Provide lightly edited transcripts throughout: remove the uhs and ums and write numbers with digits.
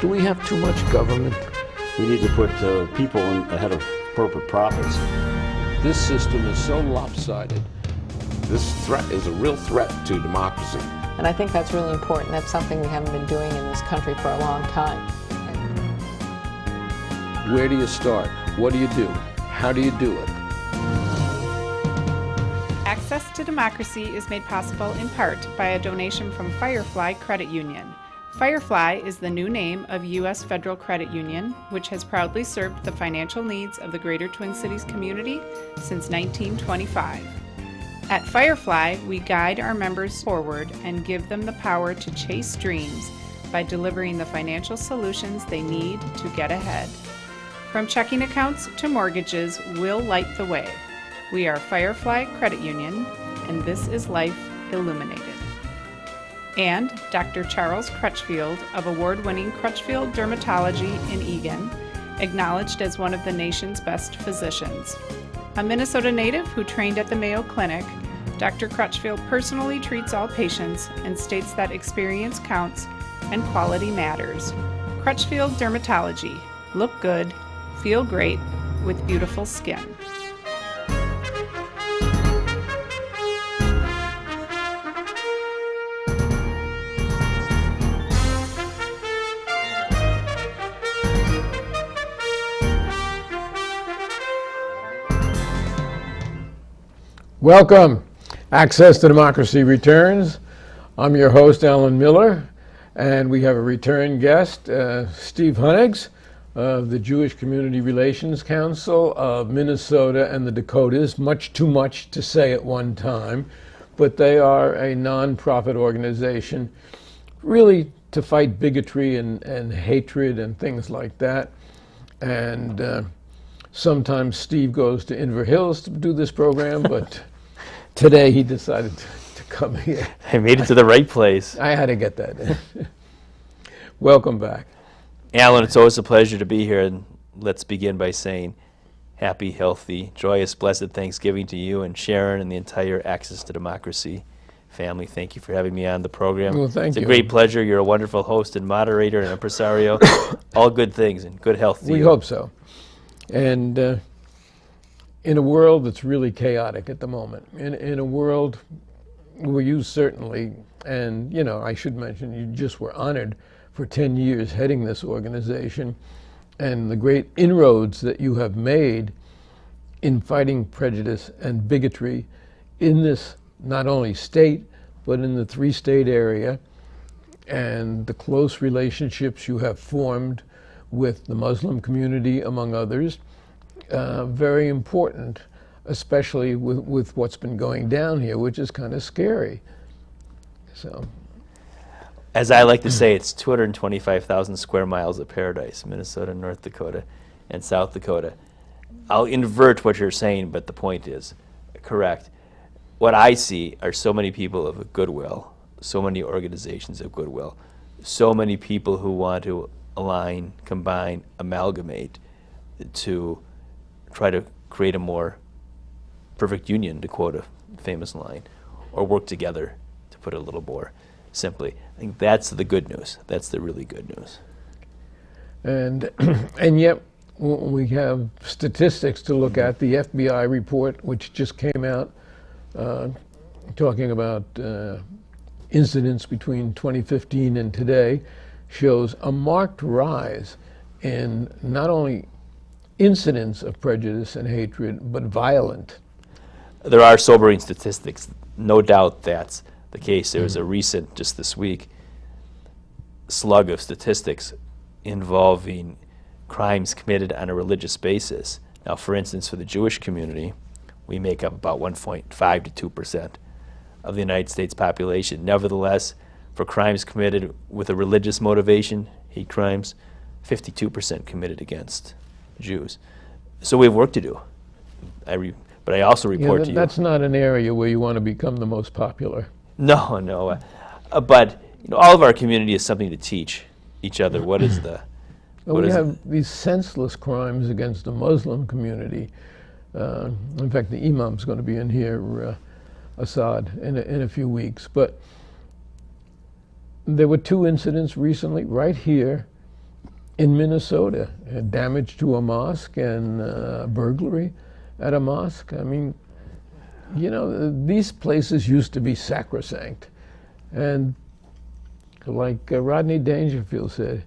Do we have too much government? We need to put people ahead of corporate profits. This system is so lopsided. This threat is a real threat to democracy. And I think that's really important. That's something we haven't been doing in this country for a long time. Where do you start? What do you do? How do you do it? Access to Democracy is made possible in part by a donation from Firefly Credit Union. Firefly is the new name of U.S. Federal Credit Union, which has proudly served the financial needs of the Greater Twin Cities community since 1925. At Firefly, we guide our members forward and give them the power to chase dreams by delivering the financial solutions they need to get ahead. From checking accounts to mortgages, we'll light the way. We are Firefly Credit Union, and this is Life Illuminated. And Dr. Charles Crutchfield of award-winning Crutchfield Dermatology in Eagan, acknowledged as one of the nation's best physicians. A Minnesota native who trained at the Mayo Clinic, Dr. Crutchfield personally treats all patients and states that experience counts and quality matters. Crutchfield Dermatology. Look good, feel great, with beautiful skin. Welcome. Access to Democracy returns. I'm your host, Alan Miller, and we have a return guest, Steve Hunegs of the Jewish Community Relations Council of Minnesota and the Dakotas. Much too much to say at one time, but they are a nonprofit organization really to fight bigotry and hatred and things like that. And sometimes Steve goes to Inver Hills to do this program, but today he decided to come here. I made it to the right place. I had to get that in. Welcome back. Alan, it's always a pleasure to be here, and let's begin by saying happy, healthy, joyous, blessed Thanksgiving to you and Sharon and the entire Access to Democracy family. Thank you for having me on the program. Well, thank you. It's a great pleasure. You're a wonderful host and moderator and impresario. All good things and good health to you. We hope so. And in a world that's really chaotic at the moment, in a world where you certainly, and you know, I should mention, you just were honored for 10 years heading this organization, and the great inroads that you have made in fighting prejudice and bigotry in this not only state, but in the three-state area, and the close relationships you have formed with the Muslim community, among others. Very important, especially with what's been going down here, which is kind of scary. So, as I like to say, it's 225,000 square miles of paradise, Minnesota, North Dakota, and South Dakota. I'll invert what you're saying, but the point is correct. What I see are so many people of goodwill, so many organizations of goodwill, so many people who want to align, combine, amalgamate to try to create a more perfect union, to quote a famous line, or work together, to put it a little more simply. I think that's the good news. That's the really good news. And yet we have statistics to look at. The FBI report, which just came out, talking about incidents between 2015 and today, shows a marked rise in not only incidents of prejudice and hatred, but violent. There are sobering statistics. No doubt that's the case. There was a recent, just this week, slug of statistics involving crimes committed on a religious basis. Now, for instance, for the Jewish community, we make up about 1.5 to 2% of the United States population. Nevertheless, for crimes committed with a religious motivation, hate crimes, 52% committed against Jews. So we have work to do. But I also report to you. That's not an area where you want to become the most popular. No. But you know, all of our community is something to teach each other. What is the... We have these senseless crimes against the Muslim community. In fact, the imam's going to be in here, Assad, in a few weeks. But there were two incidents recently, right here in Minnesota, damage to a mosque and burglary at a mosque. I mean, you know, these places used to be sacrosanct. And like Rodney Dangerfield said,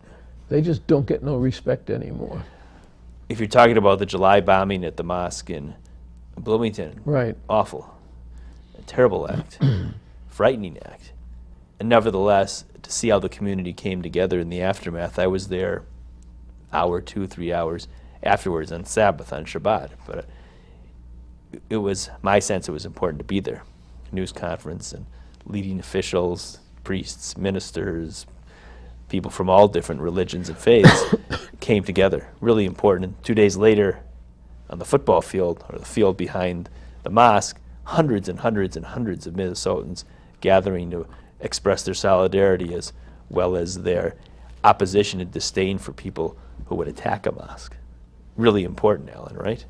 they just don't get no respect anymore. If you're talking about the July bombing at the mosque in Bloomington, Right. awful, a terrible act, frightening act. And nevertheless, to see how the community came together in the aftermath, I was there hour, 2, 3 hours afterwards on Sabbath, on Shabbat. But it was my sense it was important to be there. News conference and leading officials, priests, ministers, people from all different religions and faiths came together. Really important. And 2 days later, on the football field, or the field behind the mosque, hundreds and hundreds and hundreds of Minnesotans gathering to express their solidarity as well as their opposition and disdain for people who would attack a mosque. Really important, Alan, right?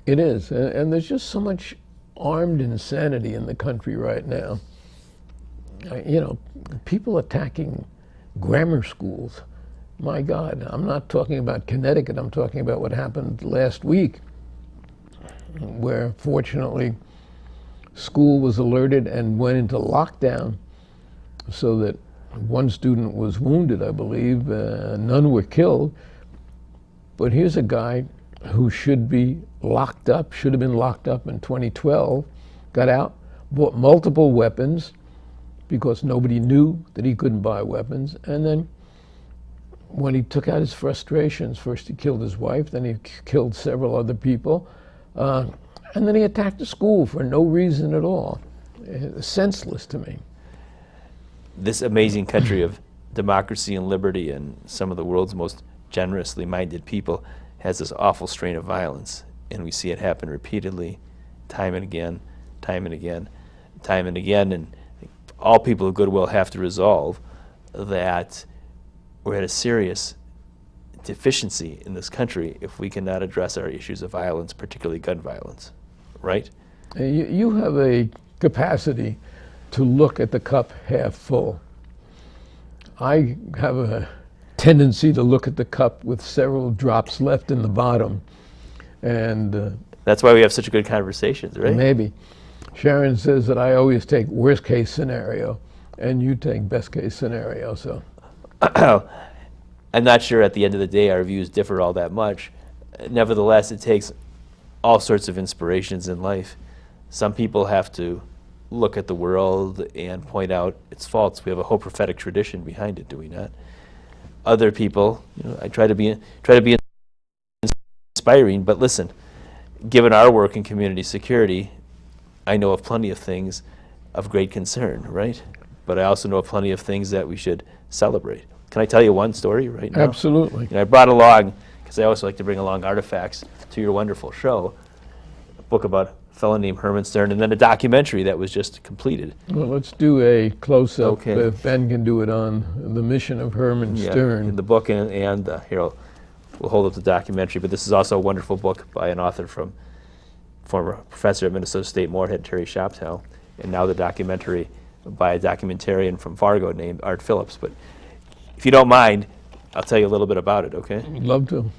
It is. And there's just so much armed insanity in the country right now. You know, people attacking grammar schools. My God, I'm not talking about Connecticut, I'm talking about what happened last week, where fortunately school was alerted and went into lockdown so that one student was wounded, I believe, none were killed. But here's a guy who should be locked up, should have been locked up in 2012, got out, bought multiple weapons because nobody knew that he couldn't buy weapons, and then when he took out his frustrations, first he killed his wife, then he killed several other people, and then he attacked the school for no reason at all. Senseless to me. This amazing country of democracy and liberty and some of the world's most generously minded people has this awful strain of violence, and we see it happen repeatedly, time and again, time and again, time and again, and all people of goodwill have to resolve that we're at a serious deficiency in this country if we cannot address our issues of violence, particularly gun violence, right? You have a capacity to look at the cup half full. I have a tendency to look at the cup with several drops left in the bottom. And that's why we have such good conversations, right? Maybe. Sharon says that I always take worst case scenario and you take best case scenario, so. I'm not sure at the end of the day our views differ all that much. Nevertheless, it takes all sorts of inspirations in life. Some people have to look at the world and point out its faults. We have a whole prophetic tradition behind it, do we not? Other people, you know, I try to be inspiring, but listen, given our work in community security, I know of plenty of things of great concern, right? But I also know of plenty of things that we should celebrate. Can I tell you one story right now? Absolutely. You know, I brought along, because I always like to bring along artifacts to your wonderful show, a book about a fellow named Herman Stern, and then a documentary that was just completed. Well, let's do a close-up, Okay. if Ben can do it, on the mission of Herman Stern. In the book, and here, we'll hold up the documentary, but this is also a wonderful book by an author from former professor at Minnesota State Moorhead, Terry Shoptow, and now the documentary by a documentarian from Fargo named Art Phillips. But if you don't mind, I'll tell you a little bit about it, okay? Love to.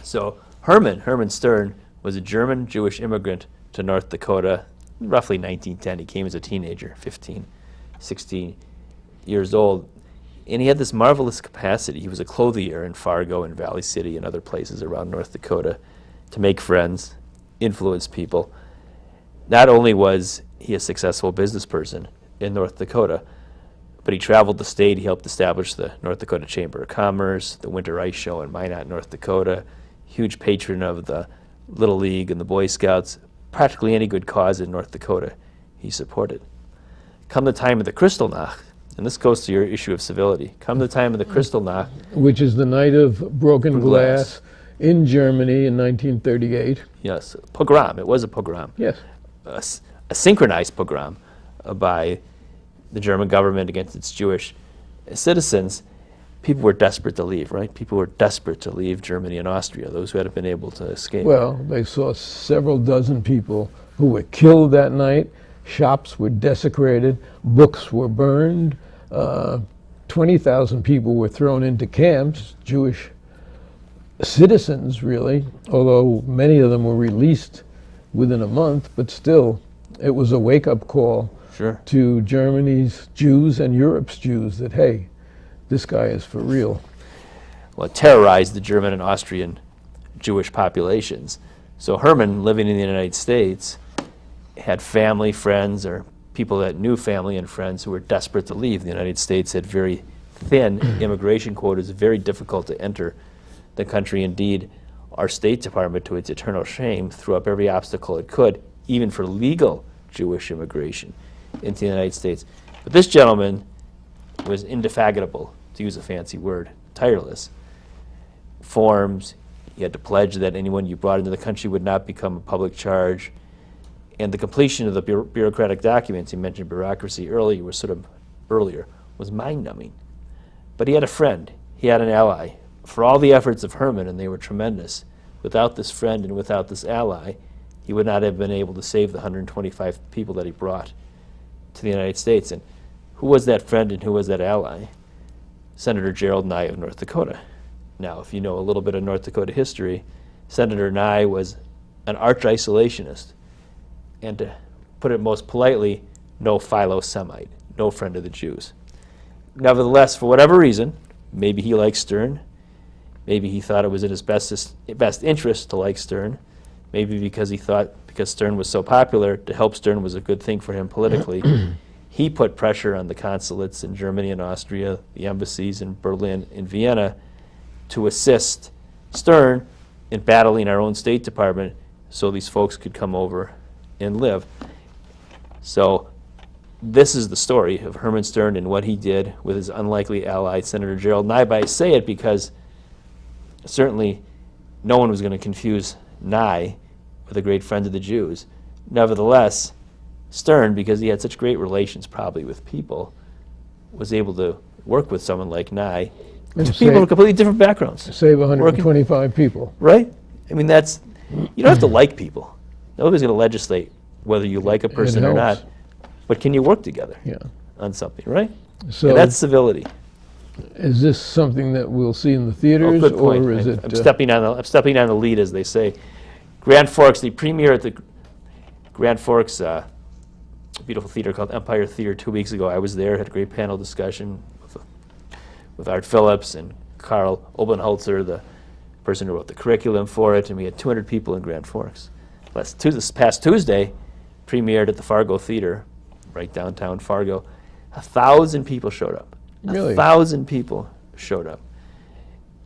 So Herman Stern was a German Jewish immigrant to North Dakota, roughly 1910. He came as a teenager, 15, 16 years old. And he had this marvelous capacity. He was a clothier in Fargo and Valley City and other places around North Dakota to make friends, influence people. Not only was he a successful business person in North Dakota, but he traveled the state. He helped establish the North Dakota Chamber of Commerce, the Winter Ice Show in Minot, North Dakota, huge patron of the Little League and the Boy Scouts. Practically any good cause in North Dakota he supported. Come the time of the Kristallnacht, and this goes to your issue of civility. Come the time of the Kristallnacht. Which is the night of broken glass in Germany in 1938. Yes, pogrom. It was a pogrom. Yes. A synchronized pogrom by the German government against its Jewish citizens. People were desperate to leave, right? People were desperate to leave Germany and Austria, those who hadn't been able to escape. Well, they saw several dozen people who were killed that night. Shops were desecrated. Books were burned. 20,000 people were thrown into camps, Jewish citizens really, although many of them were released within a month, but still it was a wake-up call Sure. to Germany's Jews and Europe's Jews that, hey, this guy is for real. Well, it terrorized the German and Austrian Jewish populations. So Herman, living in the United States, had family, friends, or people that knew family and friends who were desperate to leave. The United States had very thin immigration quotas, very difficult to enter the country. Indeed, our State Department, to its eternal shame, threw up every obstacle it could, even for legal Jewish immigration into the United States. But this gentleman was indefatigable, to use a fancy word, tireless. Forms, you had to pledge that anyone you brought into the country would not become a public charge. And the completion of the bureaucratic documents, you mentioned bureaucracy earlier, was mind-numbing. But he had a friend, he had an ally. For all the efforts of Herman, and they were tremendous, without this friend and without this ally, he would not have been able to save the 125 people that he brought to the United States. And who was that friend and who was that ally? Senator Gerald Nye of North Dakota. Now, if you know a little bit of North Dakota history, Senator Nye was an arch-isolationist, and to put it most politely, no Philo-Semite, no friend of the Jews. Nevertheless, for whatever reason, maybe he liked Stern, maybe he thought it was in his best interest to like Stern, maybe because he thought because Stern was so popular, to help Stern was a good thing for him politically. He put pressure on the consulates in Germany and Austria, the embassies in Berlin and Vienna, to assist Stern in battling our own State Department so these folks could come over and live. So this is the story of Herman Stern and what he did with his unlikely ally, Senator Gerald Nye. But I say it because certainly no one was going to confuse Nye with a great friend of the Jews. Nevertheless, Stern, because he had such great relations probably with people, was able to work with someone like Nye, And to people with completely different backgrounds. Save 125 people. Right? I mean, that's, you don't have to like people. Nobody's going to legislate whether you like a person or helps. not. But can you work together Yeah. on something, right? So And that's civility. is this something that we'll see in the Oh, theaters, good point. or is I'm, it? I'm stepping on the lead, as they say. Grand Forks, the premiere at the Grand Forks, beautiful theater called Empire Theater 2 weeks ago. I was there, had a great panel discussion with Art Phillips and Carl Obenholzer, the person who wrote the curriculum for it, and we had 200 people in Grand Forks. This past Tuesday, premiered at the Fargo Theater, right downtown Fargo. 1,000 people showed up. Really? 1,000 people showed up.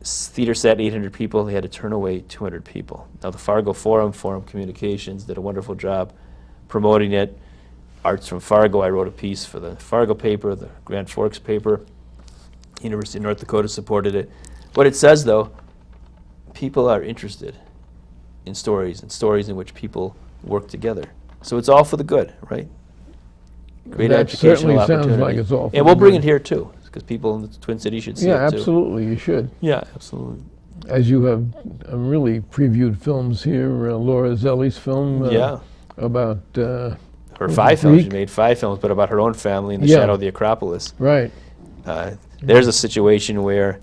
Theater sat 800 people. They had to turn away 200 people. Now the Fargo Forum Communications did a wonderful job promoting it. Arts from Fargo, I wrote a piece for the Fargo paper, the Grand Forks paper. University of North Dakota supported it. What it says, though, people are interested in stories, and stories in which people work together. So it's all for the good, right? Great That educational certainly sounds opportunity. like it's all for and the we'll bring good. it here, too, because people in the Twin Cities should see Yeah, it, too. absolutely, you should. Yeah, absolutely. As you have really previewed films here, Laura Zelli's film Yeah. about, Her 5 films, she Greek? made 5 films, but about her own family in the Yeah. shadow of the Acropolis. right, There's a situation where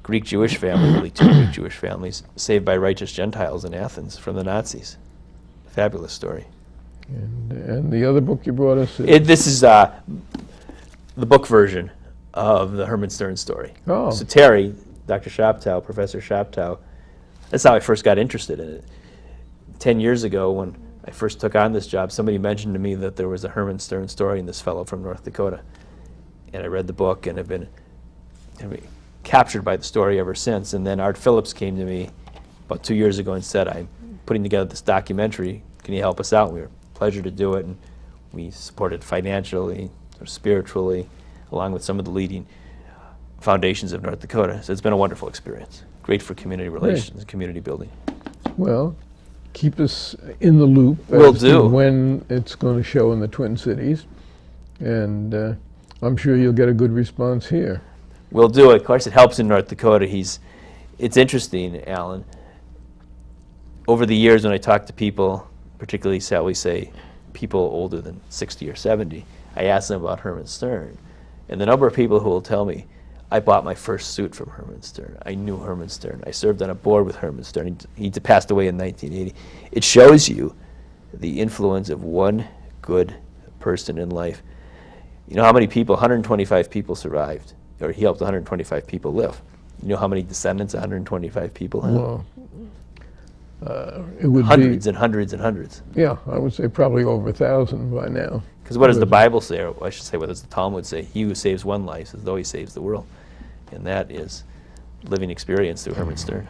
Greek-Jewish family, really 2 Greek-Jewish families, saved by righteous Gentiles in Athens from the Nazis. Fabulous story. and the other book you brought us is, This is the book version of the Herman Stern story. Oh. So Terry, Dr. Shoptow, Professor Shoptow, that's how I first got interested in it. 10 years ago, when I first took on this job, somebody mentioned to me that there was a Herman Stern story in this fellow from North Dakota. And I read the book and have been captured by the story ever since. And then Art Phillips came to me about 2 years ago and said, I'm putting together this documentary. Can you help us out? And we were a pleasure to do it. And we supported financially or spiritually, along with some of the leading foundations of North Dakota. So it's been a wonderful experience. Great for community relations and community building. well, keep us in the loop Will as do. to when it's going to show in the Twin Cities, and I'm sure you'll get a good response here. We'll do it. Of course, it helps in North Dakota. It's interesting, Alan. Over the years, when I talk to people, particularly, shall we say, people older than 60 or 70, I ask them about Herman Stern. And the number of people who will tell me, I bought my first suit from Herman Stern. I knew Herman Stern. I served on a board with Herman Stern. He passed away in 1980. It shows you the influence of one good person in life. You know how many people, 125 people survived, or he helped 125 people live. You know how many descendants 125 people have? Well, it would Hundreds be, and hundreds and hundreds. yeah, I would say probably over 1,000 by now. Because what does the Bible say, or I should say, what does the Talmud say? He who saves one life as though he saves the world. And that is living experience through Herman Stern.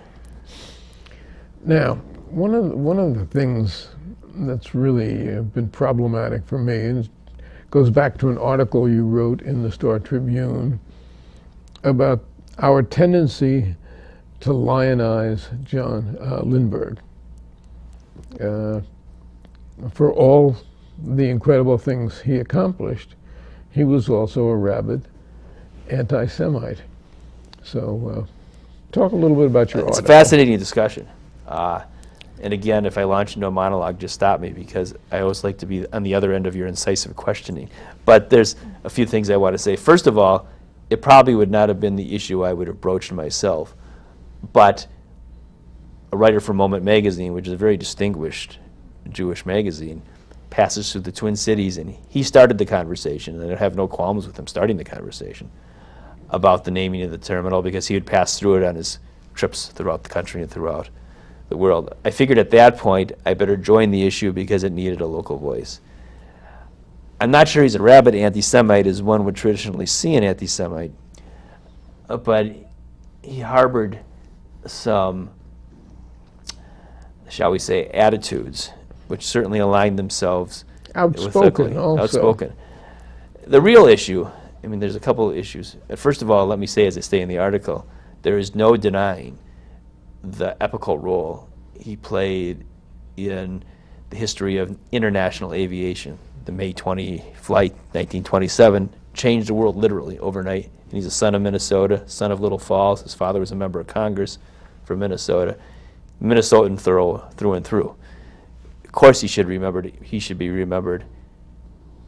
Now, one of the things that's really been problematic for me, and it goes back to an article you wrote in the Star Tribune about our tendency to lionize John Lindbergh for all the incredible things he accomplished. He was also a rabid anti-Semite. So talk a little bit about your It's article. a fascinating discussion. And again, if I launch into a monologue, just stop me, because I always like to be on the other end of your incisive questioning. But there's a few things I want to say. First of all, it probably would not have been the issue I would have broached myself. But a writer for Moment magazine, which is a very distinguished Jewish magazine, passes through the Twin Cities, and he started the conversation, and I have no qualms with him starting the conversation about the naming of the terminal, because he would pass through it on his trips throughout the country and throughout the world. I figured at that point I better join the issue because it needed a local voice. I'm not sure he's a rabid anti-Semite as one would traditionally see an anti-Semite, but he harbored some, shall we say, attitudes which certainly aligned themselves Outspoken with also. outspoken. The real issue, I mean, there's a couple of issues. First of all, let me say, as I say in the article, there is no denying the epical role he played in the history of international aviation. The May 20 flight, 1927, changed the world literally overnight. And he's a son of Minnesota, son of Little Falls. His father was a member of Congress from Minnesota. Minnesotan through and through. Of course, he should be remembered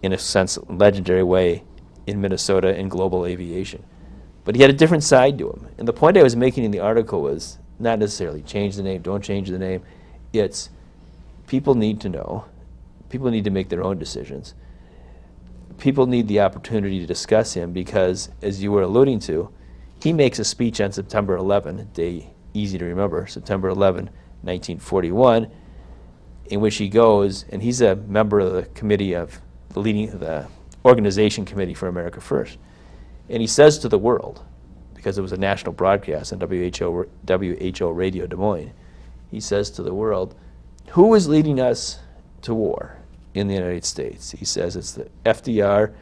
in a sense, legendary way in Minnesota in global aviation. But he had a different side to him. And the point I was making in the article was not necessarily change the name, don't change the name. It's people need to know. People need to make their own decisions. People need the opportunity to discuss him because, as you were alluding to, he makes a speech on September 11, a day easy to remember, September 11, 1941, in which he goes, and he's a member of the committee of the Organization Committee for America First. And he says to the world, because it was a national broadcast on WHO Radio Des Moines, he says to the world, who is leading us to war in the United States? He says it's the FDR,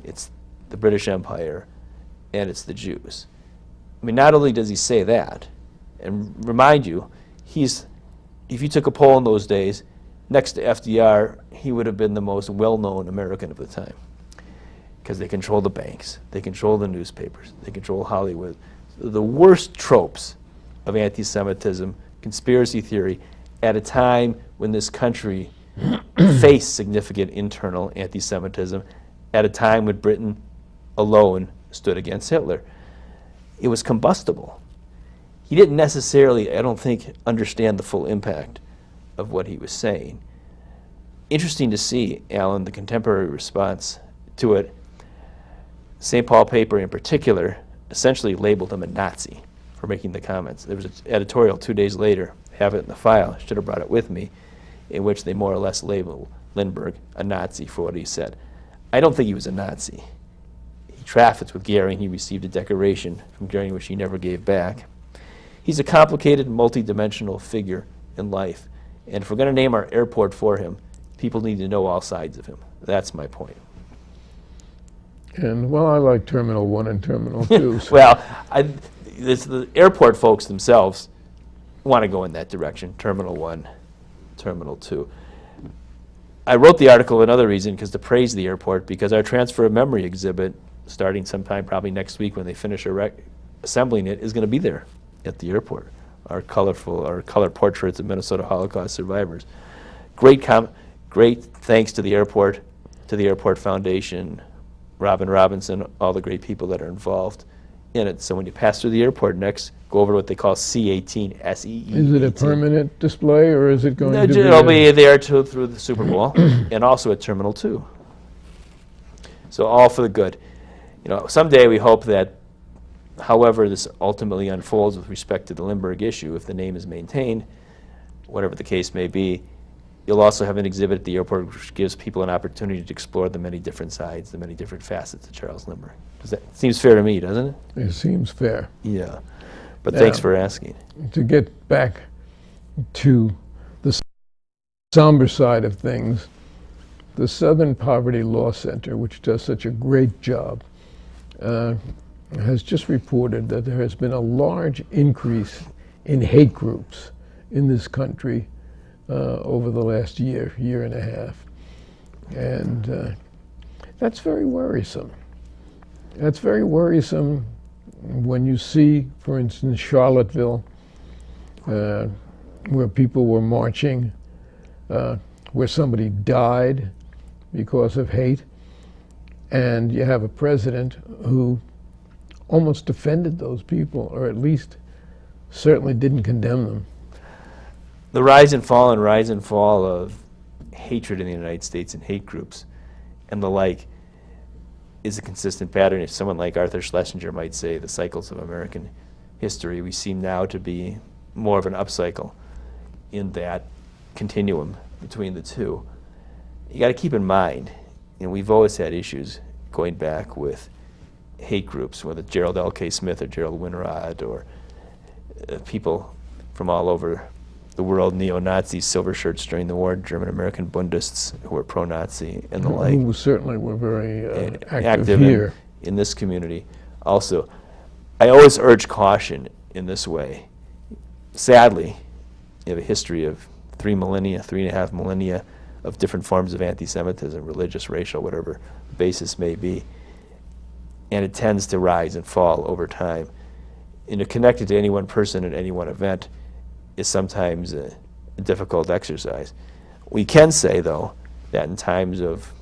it's the British Empire, and it's the Jews. I mean, not only does he say that, and remind you, if you took a poll in those days, next to FDR, he would have been the most well-known American of the time. Because they control the banks, they control the newspapers, they control Hollywood. The worst tropes of anti-Semitism, conspiracy theory, at a time when this country faced significant internal anti-Semitism, at a time when Britain alone stood against Hitler. It was combustible. He didn't necessarily, I don't think, understand the full impact of what he was saying. Interesting to see, Alan, the contemporary response to it. St. Paul paper in particular essentially labeled him a Nazi for making the comments. There was an editorial 2 days later, have it in the file, should have brought it with me, in which they more or less labeled Lindbergh a Nazi for what he said. I don't think he was a Nazi. He trafficked with Goering. He received a decoration from Goering which he never gave back. He's a complicated, multi-dimensional figure in life. And if we're going to name our airport for him, people need to know all sides of him. That's my point. And, well, I like Terminal 1 and Terminal 2. So Well, the airport folks themselves want to go in that direction, Terminal 1, Terminal 2. I wrote the article another reason, because to praise the airport, because our Transfer of Memory exhibit, starting sometime probably next week when they finish assembling it, is going to be there at the airport. Our color portraits of Minnesota Holocaust survivors. Great thanks to the airport Foundation, Robin Robinson, all the great people that are involved in it. So when you pass through the airport next, go over to what they call C-18, S-E-E. Is it a permanent display, or is it going No, to be? it'll be there through the Super Bowl and also at Terminal 2. So all for the good. You know, someday we hope that, however this ultimately unfolds with respect to the Lindbergh issue, if the name is maintained, whatever the case may be, you'll also have an exhibit at the airport which gives people an opportunity to explore the many different sides, the many different facets of Charles Lindbergh. Seems fair to me, doesn't it? It seems fair. Yeah. But thanks for asking. To get back to the somber side of things, the Southern Poverty Law Center, which does such a great job, has just reported that there has been a large increase in hate groups in this country over the last year and a half. And that's very worrisome. That's very worrisome when you see, for instance, Charlottesville, where people were marching, where somebody died because of hate, and you have a president who almost defended those people, or at least certainly didn't condemn them. The rise and fall of hatred in the United States and hate groups and the like is a consistent pattern. If someone like Arthur Schlesinger might say the cycles of American history, we seem now to be more of an upcycle in that continuum between the two. You got to keep in mind, you know, we've always had issues going back with hate groups, whether Gerald L.K. Smith or Gerald Winrod or people from all over the world, neo-Nazis, silver shirts during the war, German-American Bundists who were pro-Nazi and the like. Who certainly were very active here. in this community. Also, I always urge caution in this way. Sadly, you have a history of 3.5 millennia of different forms of anti-Semitism, religious, racial, whatever the basis may be. And it tends to rise and fall over time. And to connect it to any one person at any one event is sometimes a difficult exercise. We can say, though, that in times of,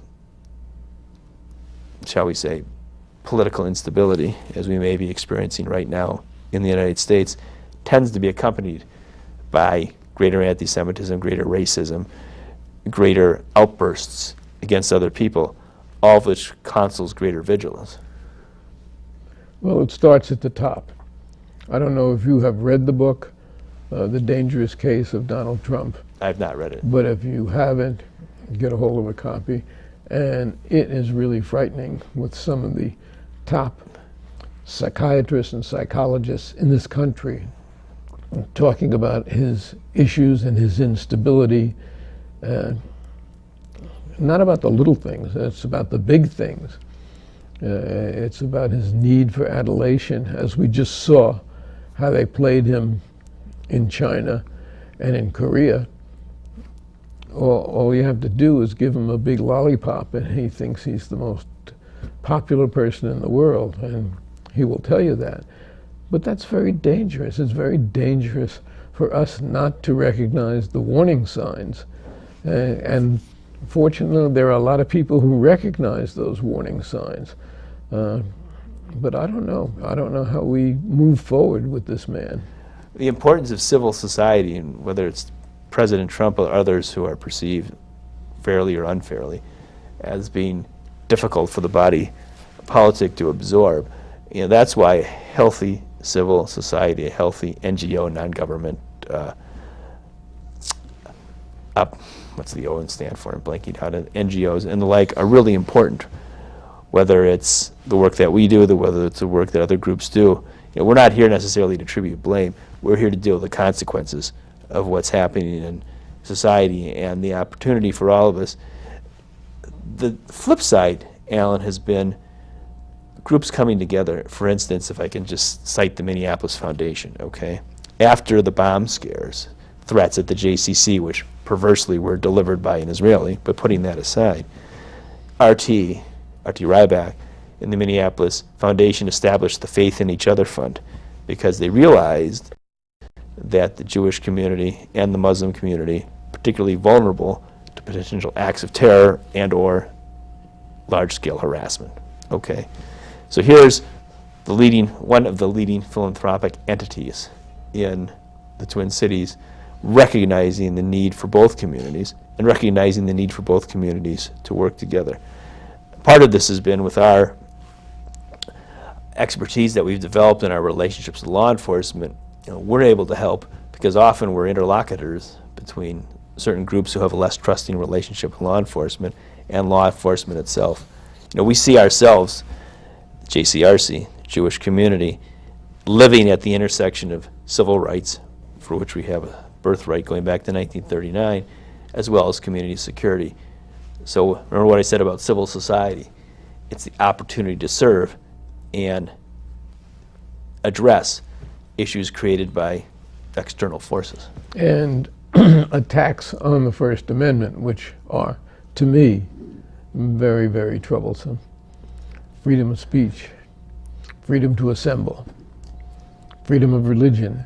shall we say, political instability, as we may be experiencing right now in the United States, tends to be accompanied by greater anti-Semitism, greater racism, greater outbursts against other people, all of which counsels greater vigilance. Well, it starts at the top. I don't know if you have read the book, The Dangerous Case of Donald Trump. I've not read it. But if you haven't, get a hold of a copy. And it is really frightening with some of the top psychiatrists and psychologists in this country talking about his issues and his instability. Not about the little things, it's about the big things. It's about his need for adulation, as we just saw how they played him in China and in Korea. All you have to do is give him a big lollipop and he thinks he's the most popular person in the world, and he will tell you that. But that's very dangerous. It's very dangerous for us not to recognize the warning signs. And fortunately, there are a lot of people who recognize those warning signs. But I don't know. I don't know how we move forward with this man. The importance of civil society, and whether it's President Trump or others who are perceived fairly or unfairly as being difficult for the body politic to absorb, you know, that's why a healthy civil society, a healthy NGO, non-government, what's the O stand for? I'm blanking out. NGOs and the like are really important. Whether it's the work that we do, whether it's the work that other groups do, you know, we're not here necessarily to attribute blame. We're here to deal with the consequences of what's happening in society and the opportunity for all of us. The flip side, Alan, has been groups coming together. For instance, if I can just cite the Minneapolis Foundation, okay? After the bomb scares, threats at the JCC, which perversely were delivered by an Israeli, but putting that aside, RT Ryback in the Minneapolis Foundation established the Faith in Each Other Fund because they realized that the Jewish community and the Muslim community, particularly vulnerable to potential acts of terror and or large-scale harassment. Okay. So here's one of the leading philanthropic entities in the Twin Cities, recognizing the need for both communities and recognizing the need for both communities to work together. Part of this has been with our expertise that we've developed in our relationships with law enforcement. We're able to help because often we're interlocutors between certain groups who have a less trusting relationship with law enforcement and law enforcement itself. We see ourselves, JCRC, Jewish community, living at the intersection of civil rights, for which we have a birthright going back to 1939, as well as community security. So remember what I said about civil society. It's the opportunity to serve and address issues created by external forces. And attacks on the First Amendment, which are, to me, very, very troublesome. Freedom of speech, freedom to assemble, freedom of religion.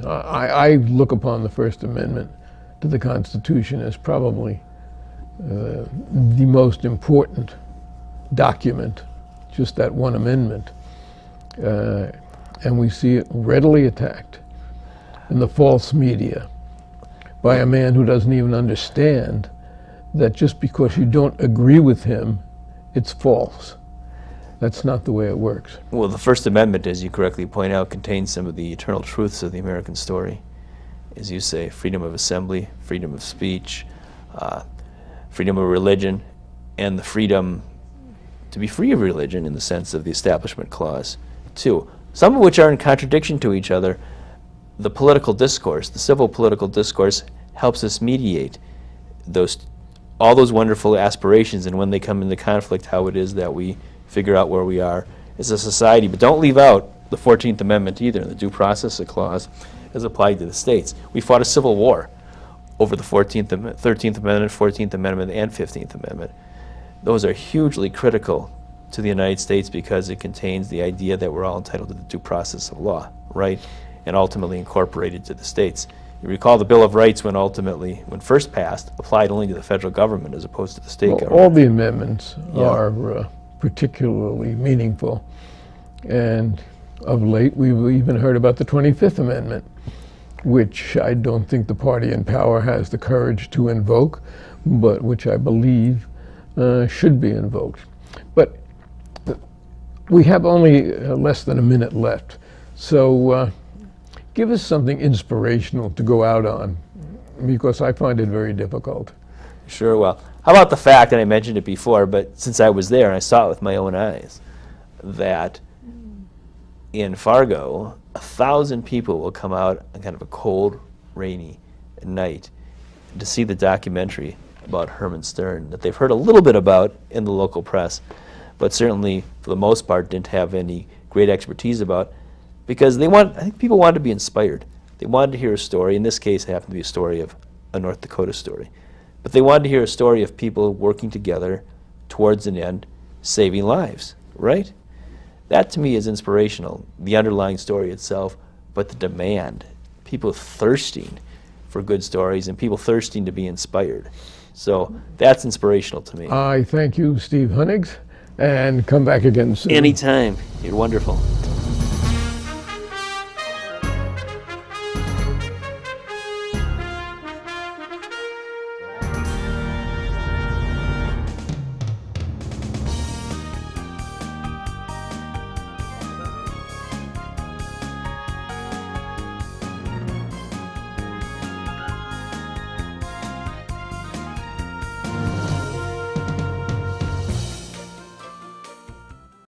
I look upon the First Amendment to the Constitution as probably the most important document, just that one amendment. And we see it readily attacked in the false media by a man who doesn't even understand that just because you don't agree with him, it's false. That's not the way it works. Well, the First Amendment, as you correctly point out, contains some of the eternal truths of the American story. As you say, freedom of assembly, freedom of speech, freedom of religion, and the freedom to be free of religion in the sense of the Establishment Clause, too. Some of which are in contradiction to each other. The political discourse, the civil political discourse, helps us mediate all those wonderful aspirations, and when they come into conflict, how it is that we figure out where we are as a society. But don't leave out the 14th Amendment either, the Due Process Clause, as applied to the states. We fought a civil war over the 13th Amendment, 14th Amendment, and 15th Amendment. Those are hugely critical to the United States because it contains the idea that we're all entitled to the due process of law, right? And ultimately incorporated to the states. You recall the Bill of Rights when first passed, applied only to the federal government as opposed to the state government. All the amendments are particularly meaningful. And of late, we've even heard about the 25th Amendment, which I don't think the party in power has the courage to invoke, but which I believe should be invoked. But we have only less than a minute left. So give us something inspirational to go out on, because I find it very difficult. Sure, well, how about the fact, and I mentioned it before, but since I was there and I saw it with my own eyes, that in Fargo, 1,000 people will come out on kind of a cold, rainy night to see the documentary about Herman Stern that they've heard a little bit about in the local press, but certainly for the most part didn't have any great expertise about, because I think people wanted to be inspired. They wanted to hear a story. In this case, it happened to be a story of a North Dakota story. But they wanted to hear a story of people working together towards an end, saving lives, right? That to me is inspirational, the underlying story itself, but the demand, people thirsting for good stories and people thirsting to be inspired. So that's inspirational to me. I thank you, Steve Hunegs, and come back again soon. Anytime. You're wonderful.